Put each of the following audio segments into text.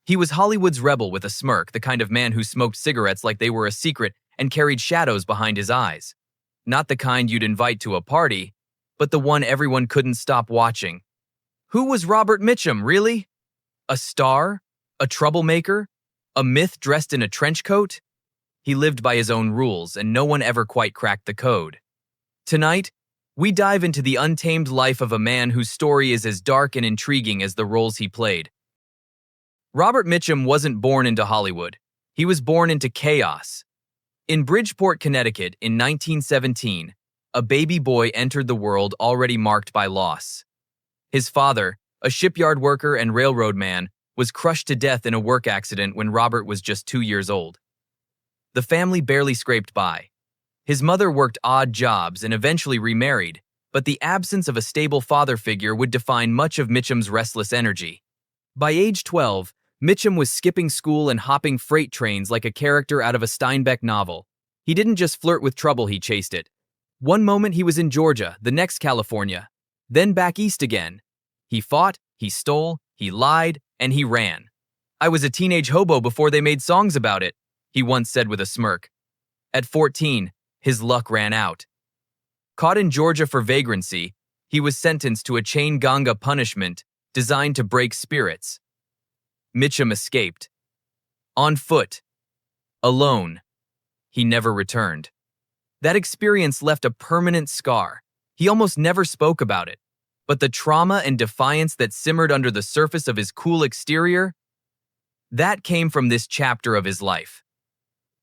He was Hollywood's rebel with a smirk, the kind of man who smoked cigarettes like they were a secret and carried shadows behind his eyes. Not the kind you'd invite to a party, but the one everyone couldn't stop watching. Who was Robert Mitchum, really? A star? A troublemaker? A myth dressed in a trench coat? He lived by his own rules, and no one ever quite cracked the code. Tonight, we dive into the untamed life of a man whose story is as dark and intriguing as the roles he played. Robert Mitchum wasn't born into Hollywood. He was born into chaos. In Bridgeport, Connecticut, in 1917, a baby boy entered the world already marked by loss. His father, a shipyard worker and railroad man, was crushed to death in a work accident when Robert was just 2 years old. The family barely scraped by. His mother worked odd jobs and eventually remarried, but the absence of a stable father figure would define much of Mitchum's restless energy. By age 12, Mitchum was skipping school and hopping freight trains like a character out of a Steinbeck novel. He didn't just flirt with trouble, he chased it. One moment he was in Georgia, the next California, then back east again. He fought, he stole, he lied, and he ran. "I was a teenage hobo before they made songs about it," he once said with a smirk. At 14, his luck ran out. Caught in Georgia for vagrancy, he was sentenced to a chain ganga punishment designed to break spirits. Mitchum escaped. On foot. Alone. He never returned. That experience left a permanent scar. He almost never spoke about it. But the trauma and defiance that simmered under the surface of his cool exterior, that came from this chapter of his life.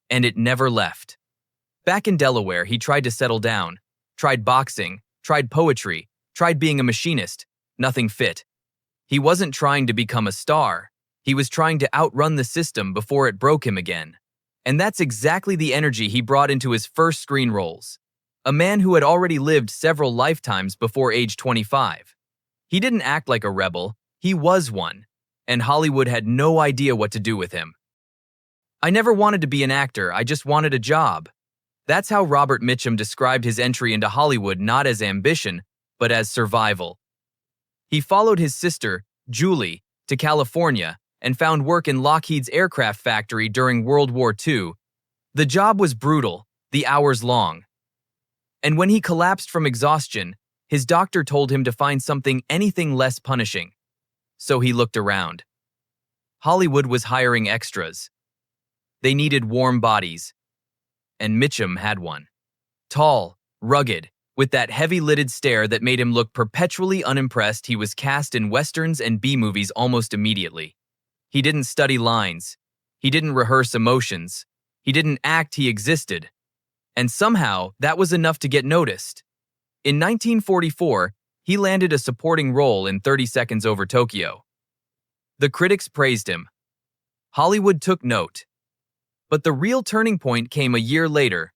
And it never left. Back in Delaware, he tried to settle down, tried boxing, tried poetry, tried being a machinist. Nothing fit. He wasn't trying to become a star. He was trying to outrun the system before it broke him again. And that's exactly the energy he brought into his first screen roles. A man who had already lived several lifetimes before age 25. He didn't act like a rebel, he was one, and Hollywood had no idea what to do with him. "I never wanted to be an actor, I just wanted a job." That's how Robert Mitchum described his entry into Hollywood, not as ambition, but as survival. He followed his sister, Julie, to California and found work in Lockheed's aircraft factory during World War II. The job was brutal, the hours long. And when he collapsed from exhaustion, his doctor told him to find anything less punishing. So he looked around. Hollywood was hiring extras. They needed warm bodies. And Mitchum had one. Tall, rugged, with that heavy-lidded stare that made him look perpetually unimpressed, he was cast in westerns and B-movies almost immediately. He didn't study lines. He didn't rehearse emotions. He didn't act, he existed. And somehow, that was enough to get noticed. In 1944, he landed a supporting role in 30 Seconds Over Tokyo. The critics praised him. Hollywood took note. But the real turning point came a year later.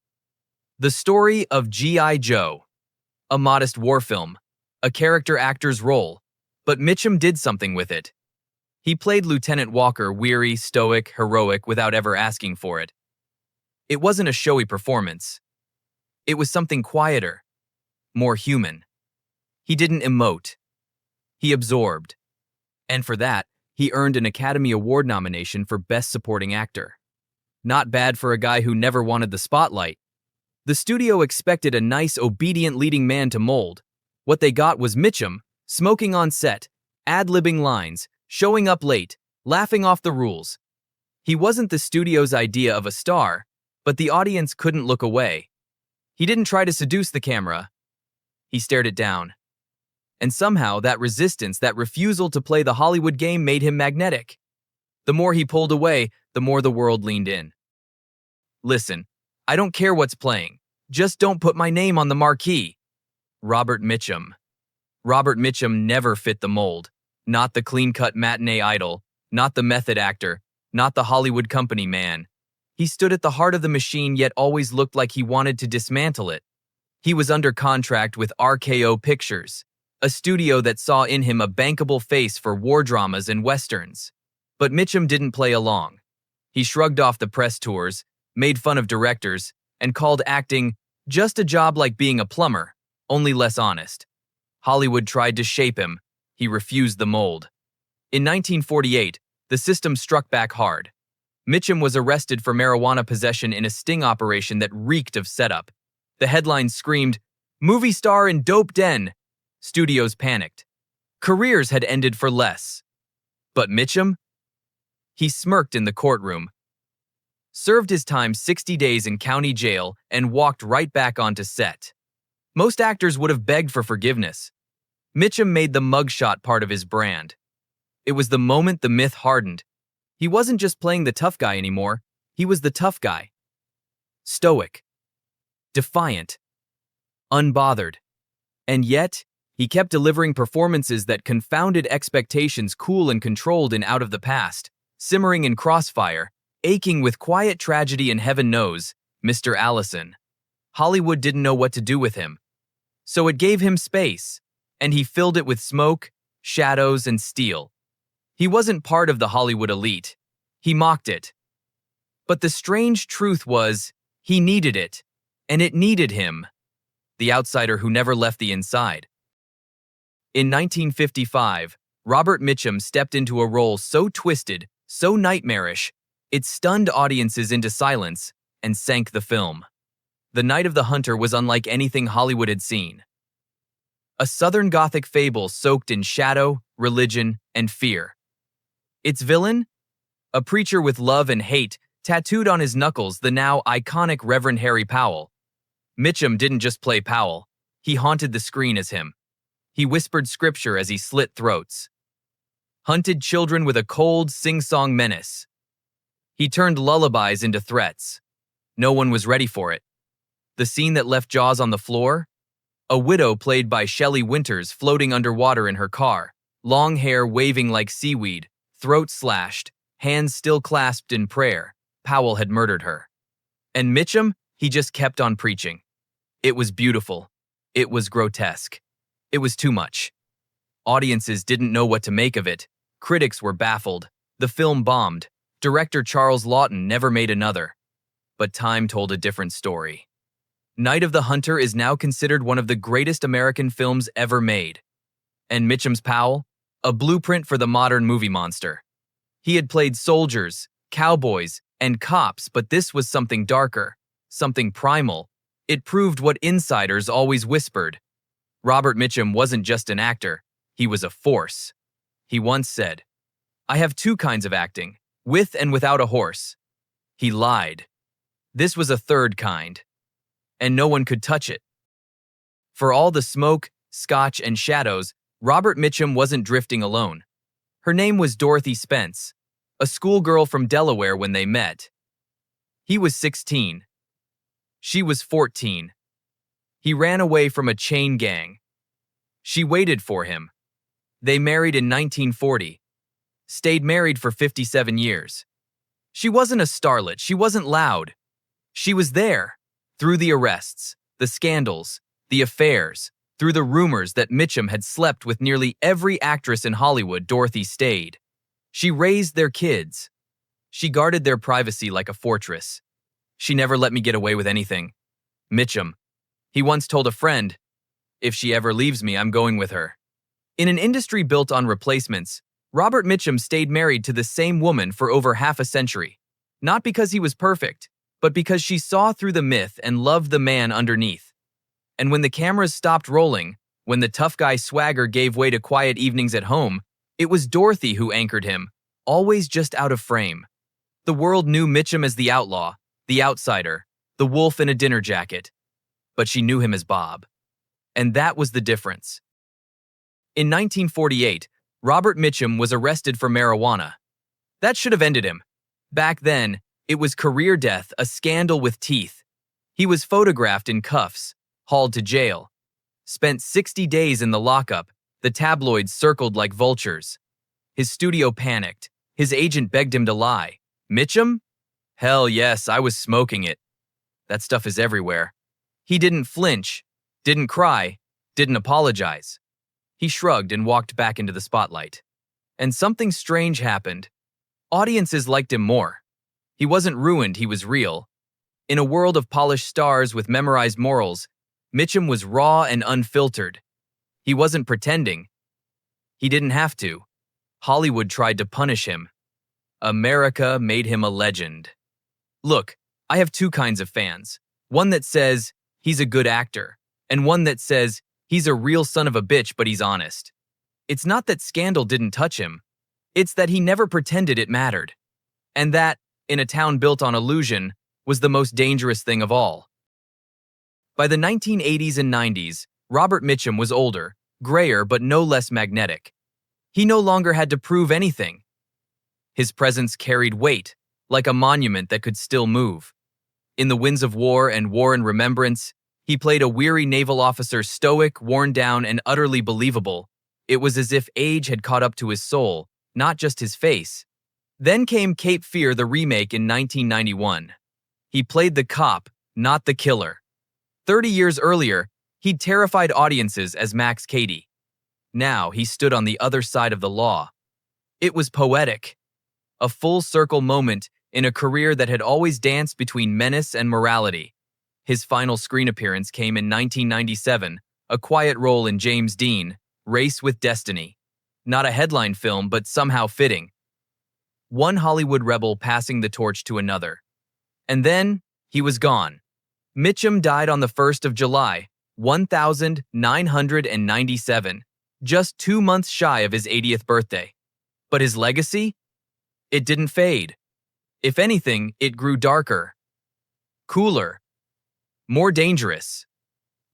The story of G.I. Joe. A modest war film. A character actor's role. But Mitchum did something with it. He played Lieutenant Walker, weary, stoic, heroic, without ever asking for it. It wasn't a showy performance. It was something quieter, more human. He didn't emote. He absorbed. And for that, he earned an Academy Award nomination for Best Supporting Actor. Not bad for a guy who never wanted the spotlight. The studio expected a nice, obedient leading man to mold. What they got was Mitchum, smoking on set, ad-libbing lines, showing up late, laughing off the rules. He wasn't the studio's idea of a star, but the audience couldn't look away. He didn't try to seduce the camera. He stared it down. And somehow that resistance, that refusal to play the Hollywood game made him magnetic. The more he pulled away, the more the world leaned in. "Listen, I don't care what's playing. Just don't put my name on the marquee." Robert Mitchum. Robert Mitchum never fit the mold. Not the clean-cut matinee idol, not the method actor, not the Hollywood company man. He stood at the heart of the machine, yet always looked like he wanted to dismantle it. He was under contract with RKO Pictures, a studio that saw in him a bankable face for war dramas and westerns. But Mitchum didn't play along. He shrugged off the press tours, made fun of directors, and called acting just a job like being a plumber, only less honest. Hollywood tried to shape him. He refused the mold. In 1948, The system struck back hard. Mitchum was arrested for marijuana possession in a sting operation that reeked of setup. The headlines screamed, "Movie star in dope den!" Studios panicked. Careers had ended for less. But Mitchum? He smirked in the courtroom, served his time 60 days in county jail, and walked right back onto set. Most actors would have begged for forgiveness. Mitchum made the mugshot part of his brand. It was the moment the myth hardened. He wasn't just playing the tough guy anymore, he was the tough guy. Stoic, defiant, unbothered. And yet, he kept delivering performances that confounded expectations, cool and controlled and out of the past, simmering in crossfire, aching with quiet tragedy, and heaven knows, Mr. Allison. Hollywood didn't know what to do with him. So it gave him space, and he filled it with smoke, shadows, and steel. He wasn't part of the Hollywood elite. He mocked it. But the strange truth was, he needed it, and it needed him. The outsider who never left the inside. In 1955, Robert Mitchum stepped into a role so twisted, so nightmarish, it stunned audiences into silence and sank the film. The Night of the Hunter was unlike anything Hollywood had seen. A Southern Gothic fable soaked in shadow, religion, and fear. Its villain? A preacher with love and hate tattooed on his knuckles, the now iconic Reverend Harry Powell. Mitchum didn't just play Powell, he haunted the screen as him. He whispered scripture as he slit throats. Hunted children with a cold, sing-song menace. He turned lullabies into threats. No one was ready for it. The scene that left jaws on the floor? A widow played by Shelley Winters floating underwater in her car, long hair waving like seaweed, throat slashed, hands still clasped in prayer. Powell had murdered her. And Mitchum, he just kept on preaching. It was beautiful. It was grotesque. It was too much. Audiences didn't know what to make of it. Critics were baffled. The film bombed. Director Charles Lawton never made another. But time told a different story. Night of the Hunter is now considered one of the greatest American films ever made. And Mitchum's Powell? A blueprint for the modern movie monster. He had played soldiers, cowboys, and cops, but this was something darker, something primal. It proved what insiders always whispered. Robert Mitchum wasn't just an actor, he was a force. He once said, "I have two kinds of acting, with and without a horse." He lied. This was a third kind. And no one could touch it. For all the smoke, scotch, and shadows, Robert Mitchum wasn't drifting alone. Her name was Dorothy Spence, a schoolgirl from Delaware when they met. He was 16. She was 14. He ran away from a chain gang. She waited for him. They married in 1940. Stayed married for 57 years. She wasn't a starlet. She wasn't loud. She was there. Through the arrests, the scandals, the affairs, through the rumors that Mitchum had slept with nearly every actress in Hollywood, Dorothy stayed. She raised their kids. She guarded their privacy like a fortress. She never let me get away with anything. Mitchum. He once told a friend, "If she ever leaves me, I'm going with her." In an industry built on replacements, Robert Mitchum stayed married to the same woman for over half a century. Not because he was perfect, but because she saw through the myth and loved the man underneath. And when the cameras stopped rolling, when the tough guy swagger gave way to quiet evenings at home, it was Dorothy who anchored him, always just out of frame. The world knew Mitchum as the outlaw, the outsider, the wolf in a dinner jacket. But she knew him as Bob. And that was the difference. In 1948, Robert Mitchum was arrested for marijuana. That should have ended him. Back then, it was career death, a scandal with teeth. He was photographed in cuffs, hauled to jail, spent 60 days in the lockup. The tabloids circled like vultures. His studio panicked. His agent begged him to lie. Mitchum? Hell yes, I was smoking it. That stuff is everywhere. He didn't flinch, didn't cry, didn't apologize. He shrugged and walked back into the spotlight. And something strange happened. Audiences liked him more. He wasn't ruined, he was real. In a world of polished stars with memorized morals, Mitchum was raw and unfiltered. He wasn't pretending. He didn't have to. Hollywood tried to punish him. America made him a legend. Look, I have two kinds of fans. One that says, he's a good actor, and one that says, he's a real son of a bitch, but he's honest. It's not that scandal didn't touch him. It's that he never pretended it mattered. And that, in a town built on illusion, was the most dangerous thing of all. By the 1980s and 90s, Robert Mitchum was older, grayer, but no less magnetic. He no longer had to prove anything. His presence carried weight, like a monument that could still move. In The Winds of War and War and Remembrance, he played a weary naval officer, stoic, worn down, and utterly believable. It was as if age had caught up to his soul, not just his face. Then came Cape Fear, the remake in 1991. He played the cop, not the killer. 30 years earlier, he'd terrified audiences as Max Cady. Now he stood on the other side of the law. It was poetic. A full-circle moment in a career that had always danced between menace and morality. His final screen appearance came in 1997, a quiet role in James Dean, Race with Destiny. Not a headline film, but somehow fitting. One Hollywood rebel passing the torch to another. And then, he was gone. Mitchum died on the 1st of July, 1997, just 2 months shy of his 80th birthday. But his legacy? It didn't fade. If anything, it grew darker, cooler, more dangerous.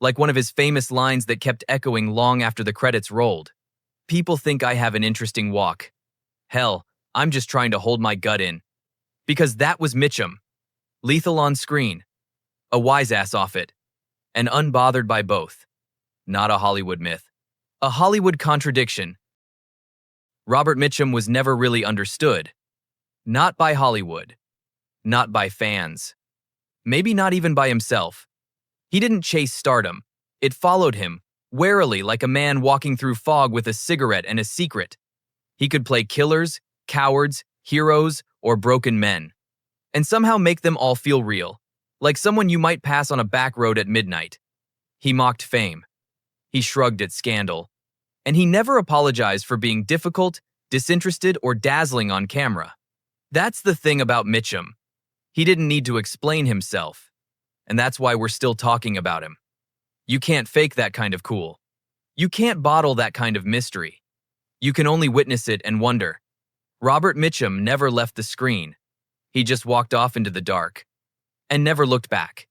Like one of his famous lines that kept echoing long after the credits rolled. People think I have an interesting walk. Hell, I'm just trying to hold my gut in. Because that was Mitchum. Lethal on screen. A wise ass off it. And unbothered by both. Not a Hollywood myth. A Hollywood contradiction. Robert Mitchum was never really understood. Not by Hollywood. Not by fans. Maybe not even by himself. He didn't chase stardom. It followed him, warily, like a man walking through fog with a cigarette and a secret. He could play killers, cowards, heroes, or broken men. And somehow make them all feel real. Like someone you might pass on a back road at midnight. He mocked fame. He shrugged at scandal. And he never apologized for being difficult, disinterested, or dazzling on camera. That's the thing about Mitchum. He didn't need to explain himself. And that's why we're still talking about him. You can't fake that kind of cool. You can't bottle that kind of mystery. You can only witness it and wonder. Robert Mitchum never left the screen. He just walked off into the dark. And never looked back.